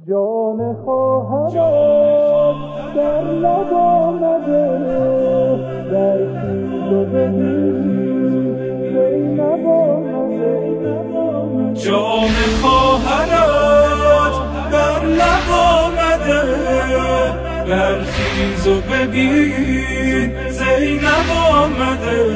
جان خواهرت در لب آمده در خیز و ببین زینب آمده جان خواهرت در لب آمده در خیز و ببین زینب آمده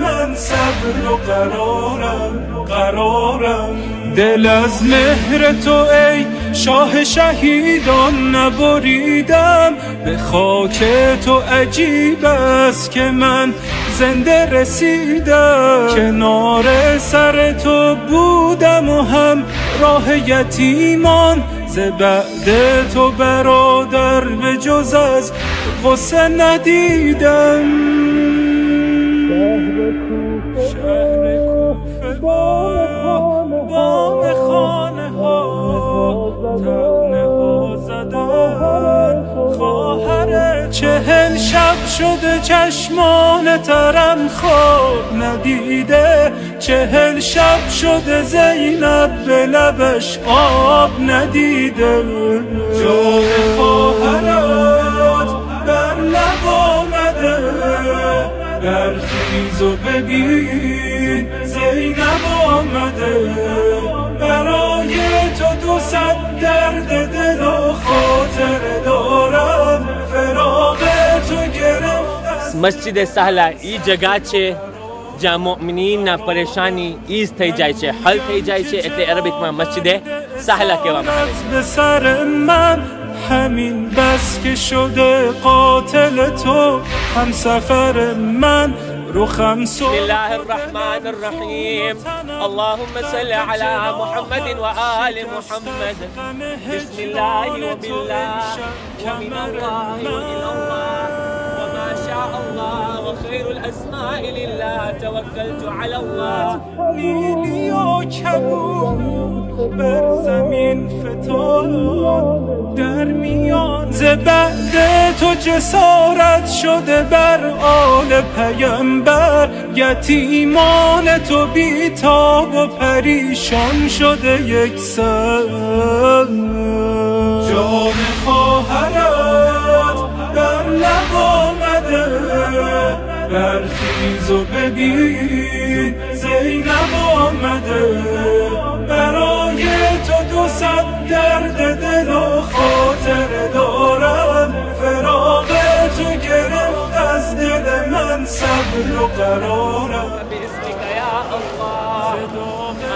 من صبر و قرارم دل از مهر تو ای شاه شهیدان نبریدم به خاک تو عجیب است که من زنده رسیدم کنار سر تو بودم و هم راه یتیمان ز بعد تو برادر به جز از غصه ندیدم شهر کوفه بام خانه ها تنه ها زدن خواهر 40 شب شده چشمان ترم خواب ندیده 40 شب شده زینب به لبش آب ندیده جان خواهرت بر لب آمده در خیز و ببین زینب آمده برای تو 200 درد دل و خاطر دارم فراق تو گرفتم مسجد سهلا ای جگہ છે જ્યાં મુઅમિનીનના પરેશાની ઈઝ થઈ જાય છે હલ થઈ જાય છે એટલે અરબીકમાં مسجد سهلا કહેવામાં આવે છે به سر من همین بس که شده قاتل تو هم سفر من رخم بسم الله الرحمن الرحيم اللهم صل على محمد وآل محمد بسم الله وبالله ومن الله وإلى الله وما شاء الله وخير الأسماء لله توكلت على الله لیلی و کبود بر زمین فتاد در میان ز بعد تو جسارت شده بر آل پیامبر یتیمان تو بیتاب و پریشان شده یکسر جان خواهرت در لب آمده برخیز و ببین زینب آمده برای تو 200 درد دل و خاطر دارم فراق تو گرفت از دل من صبر و قرارم باسمك يا الله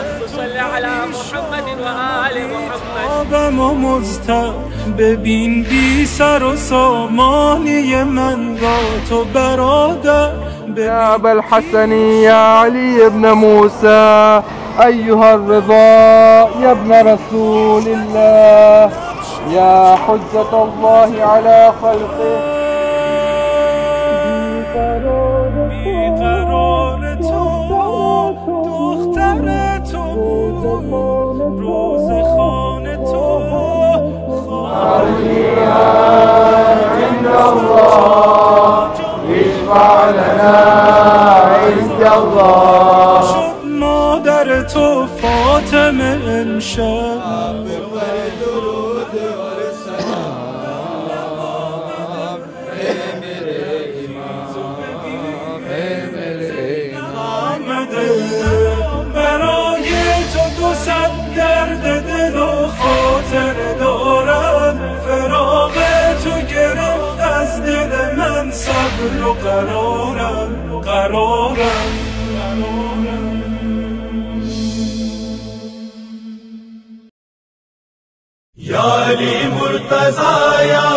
أن تصلي على محمد وآل محمد آبم و مضطر ببین بی سر و سامانی من را تو برادر يا أبا الحسن يا علي بن موسى أيها الرضا يا ابن رسول الله يا حجة الله على خلقه بیقرار تو دختر تو روزخانه تو خليها عند الله اشفع لنا عند الله شد مادر تو فاطمه امشب برای تو 200 درد دل و خاطر دارم فراق تو گرفت از دل من صبر و قرارم یا علی مرتضی یا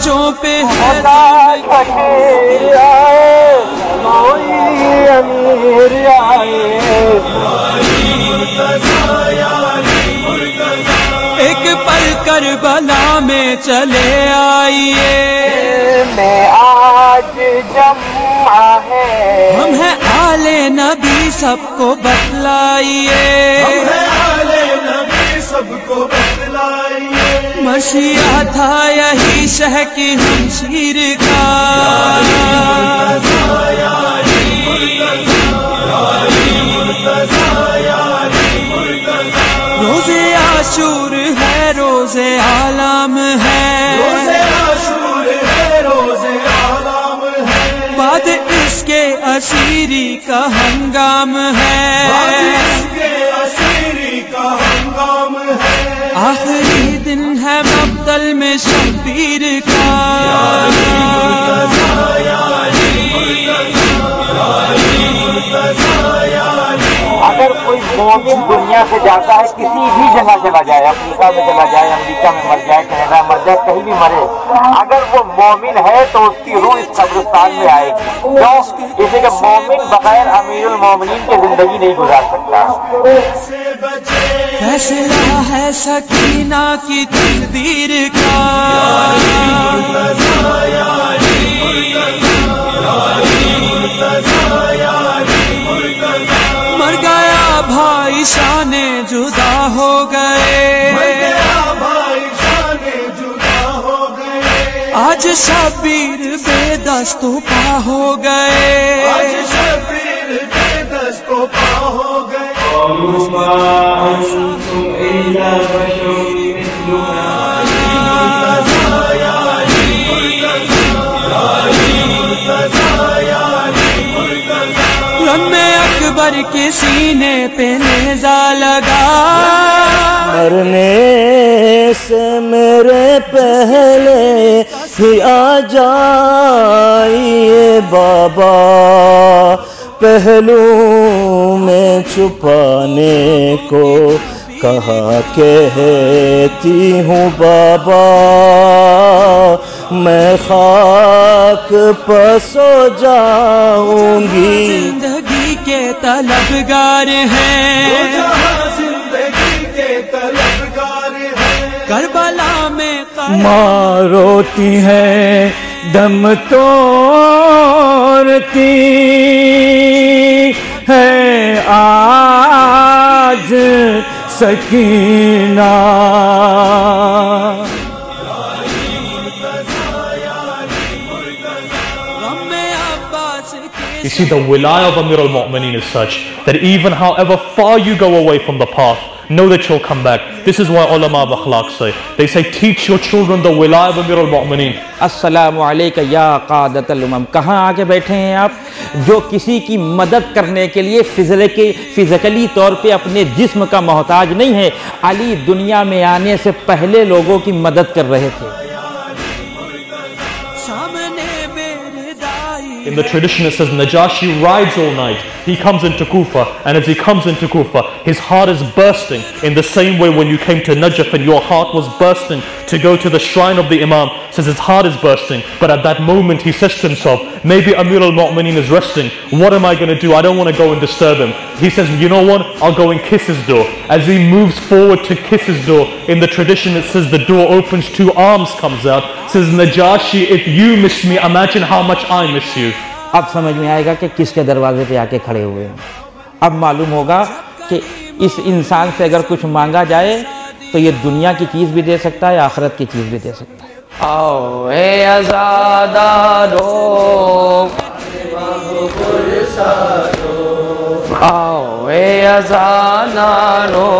منچوں پہ خدا شکیر آئے کوئی امیر آئے ایک پل کربلا میں چلے آئیے میں آج جمع ہے ہم ہیں آل نبی سب کو بتلائیے مشیہ تھا یہی شہ کی ہمشیر کا روزے عاشور ہے روزے عالم ہے بعد اس کے اسیری کا ہنگام ہے آخری دن ہے مقتل میں شبیر کا اگر کوئی مومن دنیا سے جاتا ہے کسی بھی جگہ چلا جائے افریقہ میں چلا جائے امریکہ میں مر جائے کینیڈا مر جائے کہیں بھی مرے اگر وہ مومن ہے تو اس کی روح اس قبرستان میں آئے گی کیوں جیسے کہ مومن بغیر امیر المومنین کی زندگی نہیں گزار سکتا فیصلہ ہے سکینہ کی تقدیر کا مر گیا بھائی شان جدا ہو گئے آج شبیر بے دست و پا ہو گئے رم اکبر کے سینے پہ نیزہ لگا مرنے سے میرے پہلے ہی آ جائیے بابا پہلو میں چھپانے کو کہا کہتی ہوں بابا میں خاک پر سو جاؤں گی زندگی کے طلبگار ہیں کربلا میں ماں روتی ہے دم توڑتی ہے آج Sakina You see, the wilayah of Amir al-Mu'mineen is such that even however far you go away from the path, know that you'll come back. This is why ulama of akhlaq say, they say teach your children the wilayah of Amir al-Mu'mineen. السلام علیکم یا قادت الامم. کہاں آگے بیٹھے ہیں آپ جو کسی کی مدد کرنے کے لیے فزیکلی طور پہ اپنے جسم کا محتاج نہیں ہے. علی دنیا میں آنے سے پہلے لوگوں کی مدد کر رہے تھے. In the tradition it says Najashi rides all night. He comes into Kufa, and as he comes into Kufa, his heart is bursting in the same way when you came to Najaf and your heart was bursting to go to the shrine of the Imam. Says his heart is bursting, but at that moment he says to himself, maybe Amir al-Mu'mineen is resting. What am I going to do? I don't want to go and disturb him. He says, you know what? I'll go and kiss his door. As he moves forward to kiss his door, in the tradition it says the door opens, two arms comes out. Says Najashi, if you missed me, imagine how much I miss you. اب سمجھ میں آئے گا کہ کس کے دروازے پہ آ کے کھڑے ہوئے ہیں. اب معلوم ہوگا کہ اس انسان سے اگر کچھ مانگا جائے تو یہ دنیا کی چیز بھی دے سکتا ہے, آخرت کی چیز بھی دے سکتا ہے. آؤ اے عزادارو آؤ اے عزادارو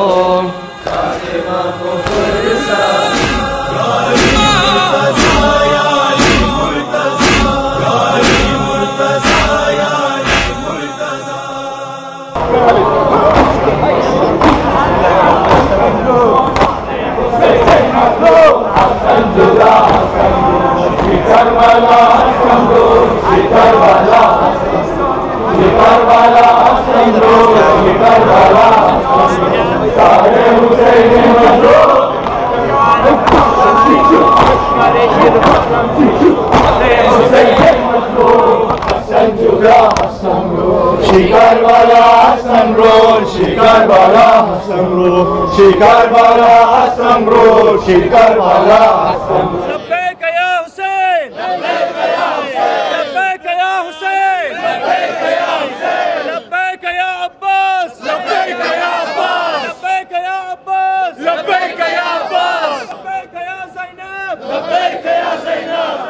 لبيك يا حسين لبيك يا حسين لبيك يا عباس لبيك يا عباس لبيك يا عباس لبيك يا عباس لبيك يا زينب لبيك يا زينب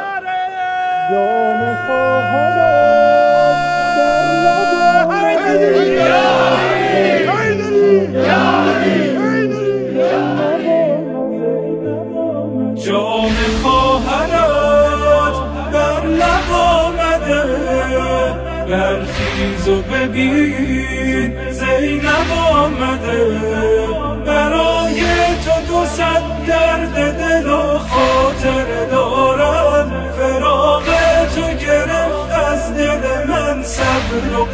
جام خواهرات بر لب آمده برخیز و ببین زینب آمده برای تو 200 درد دل و خاطر دارم فراق تو گرفت از دل من صبر و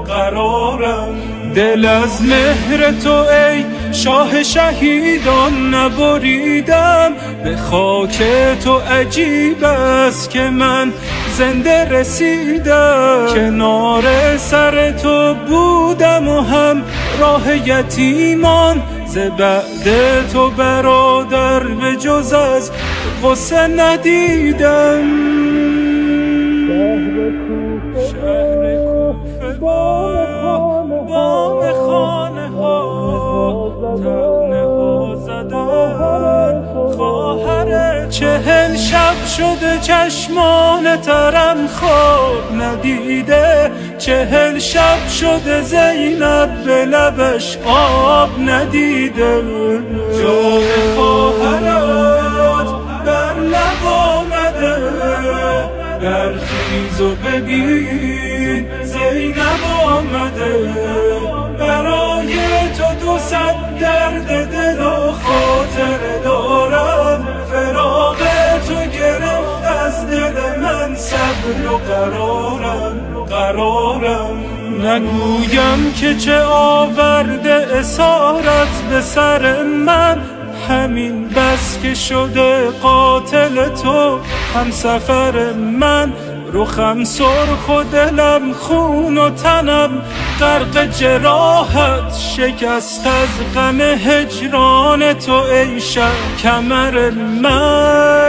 قرارم دل از مهر تو ای شاه شهیدان نبریدم به خاک تو عجیب است که من زنده رسیدم کنار سر تو بودم و هم راه یتیمان ز بعد تو برادر به جز از غصه ندیدم شهر کوفه بام خانه ها تنه ها زدن خواهر 40 شب شده چشمان ترم خواب ندیده 40 شب شده زینب به لبش آب ندیده جام خواهرات بر لب آمده برخیز و ببین زینب آمده برای تو 200 درد دل و خاطر دارم فراق تو گرفت از دل من صبر و قرارم نگویم که چه آورده اسارت به سر من همین بس که شده قاتل تو هم سفر من رخم سرخ و دلم خون و تنم غرق جراحت شکست از غم هجران تو ای شب کمر من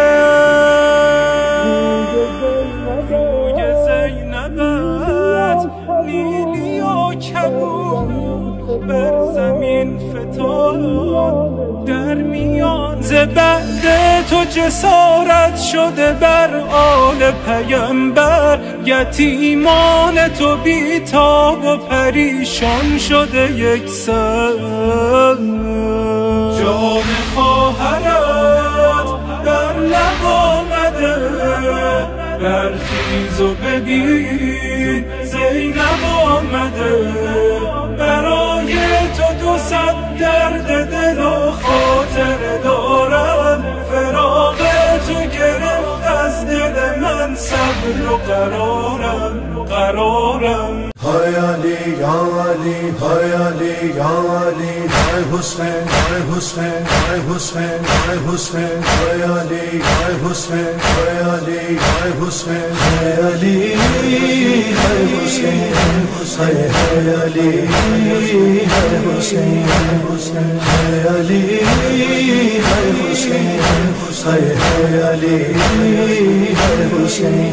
روی زینبت نیلی و کبود بر زمین فتاد در میان ز بعد تو جسارت شده بر آل پیمبر یتیمان تو بیتاب و پریشان شده یک سر جام خواهرات بر لب آمده برخیز و ببین زینب آمده برای تو 200 درد دل و خاطر دارم فراق تو گرفت از دل من صبر و قرارم Hay Ali, Ya Ali, Hay Ali, Ya Ali, Hay Hussein, Hay Hussein, Hay Hussein, Hay Hussein, Hay Ali, Hay Hussein, Hay Ali, Hay Hussein, Hay Ali, Hay Hussein, Hay Ali, Hay Hussein, Hay Ali, Hay Hussein, Hay Ali, Hay Hussein.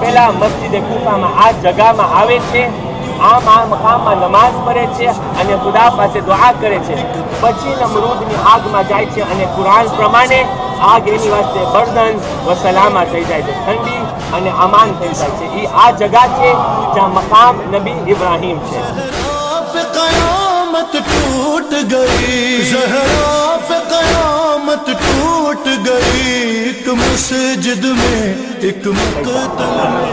પહેલા મસ્જિદ કુફામાં આ જગામાં આવે છે આ મકામમાં નમાઝ પઢે છે અને ખુદા પાસે દુઆ કરે છે પછી નમરૂદની આગમાં જાય છે અને કુરાન પ્રમાણે આગ એની વાસ્તે બરદન વ સલામત થઈ જાય છે ઠંડી અને અમાન થઈ જાય છે એ આ જગા છે જ્યાં મકામ નબી ઇબ્રાહીમ છે قیامت ٹوٹ گئی، زہرا پہ قیامت ٹوٹ گئی، ایک مسجد میں ایک مقتل میں.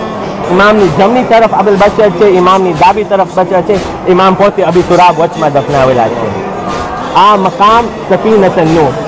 امام نی جمنی طرف ابل بشر چھے، امام نی دابی طرف بشر چھے، امام پوتے ابھی تراب وچما دفنا ولا چھے. آ مقام سفینۃ النوح.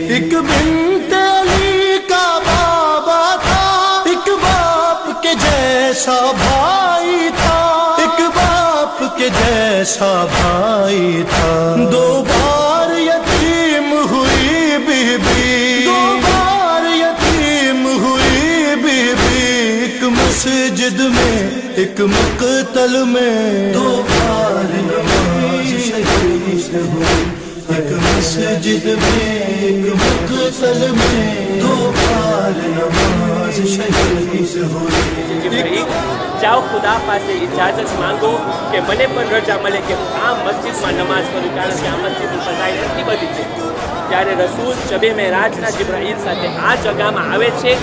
ایک بنت علی کا بابا تھا، ایک باپ کے جیسا بھائی تھا، ایک باپ کے جیسا بھائی تھا. دو بار یتیم ہوئی بی بی، دو بار یتیم ہوئی بی بی، ایک مسجد میں ایک مقتل میں. دو بار نماز شہید ہوئی، ایک مسجد میں ایک مقتل میں. دو بار نماز شہید ہوئی. جاؤ خدا پاسے اجازت مانگو کہ منے پر رجا ملے کہ عام مسجد میں نماز پڑھوں، کارن کہ عام مسجد میں فضائل اتنی بધી છે. જ્યારે રસૂલ શબે મેરાજના જિબ્રાઈલ સાથે આ જગામાં આવે છે,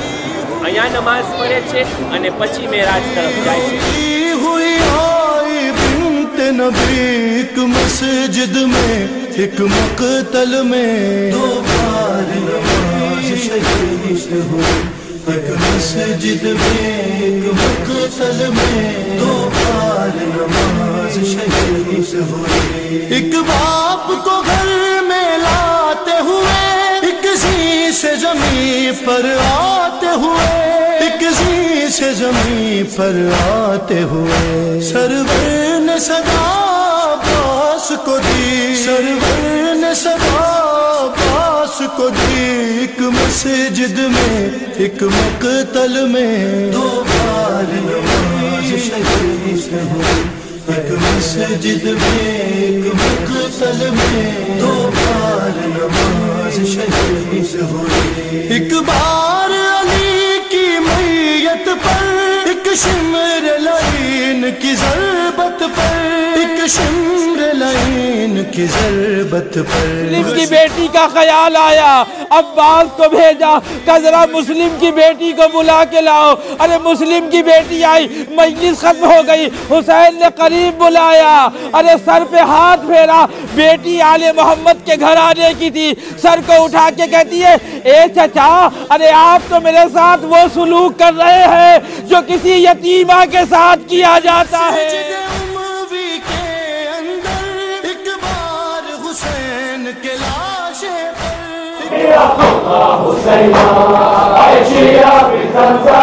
અહીંયા નમાઝ પઢે છે અને પછી મેરાજ તરફ જાય છે. ہوئی آئی بنت نبی ایک مسجد میں ایک مقتل میں. دو بار نماز شہید ہوئی، ایک مسجد میں ایک مقتل میں. دو بار نماز شہید ہوئی. ایک باپ کو گھر میں لاتے ہوئے، ایک زین سے زمین پر آتے ہوئے، ایک زین سے زمین پر آتے ہوئے. سرور نے صدا عباس کو دی، سرور نے صدا عباس کو دی، ایک مسجد میں ایک مقتل میں. دو بار نماز شہید ہوئی، ایک مسجد میں ایک مقتل میں. دو بار نماز شہید ہوئی. ایک بار علی کی میت پر، ایک شمر لعین کی ضربت پر، ایک شمر لعین کی ضربت پر. مسلم کی بیٹی کا خیال آیا، عباس کو بھیجا کہ ذرا مسلم کی بیٹی کو بلا کے لاؤ. ارے مسلم کی بیٹی آئی، مجلس ختم ہو گئی. حسین نے قریب بلایا، ارے سر پہ ہاتھ پھیرا. بیٹی آل محمد کے گھر آنے کی تھی، سر کو اٹھا کے کہتی ہے اے چچا، ارے آپ تو میرے ساتھ وہ سلوک کر رہے ہیں جو کسی یتیمہ کے ساتھ کیا جاتا ہے. اموی کے اندر ایک بار حسین کے لاشے پر، حسین عائشہ بزنزا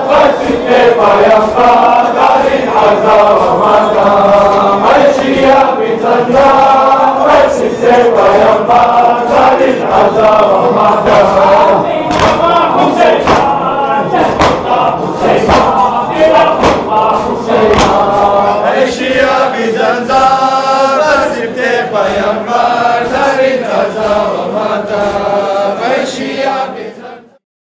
مسجد پیغمبر دارین عزا و مقام. عائشہ بزنزا مسجد پیغمبر دارین عزا و مقام. عائشہ بزنزا مسجد پیغمبر دارین عزا و مقام. عائشہ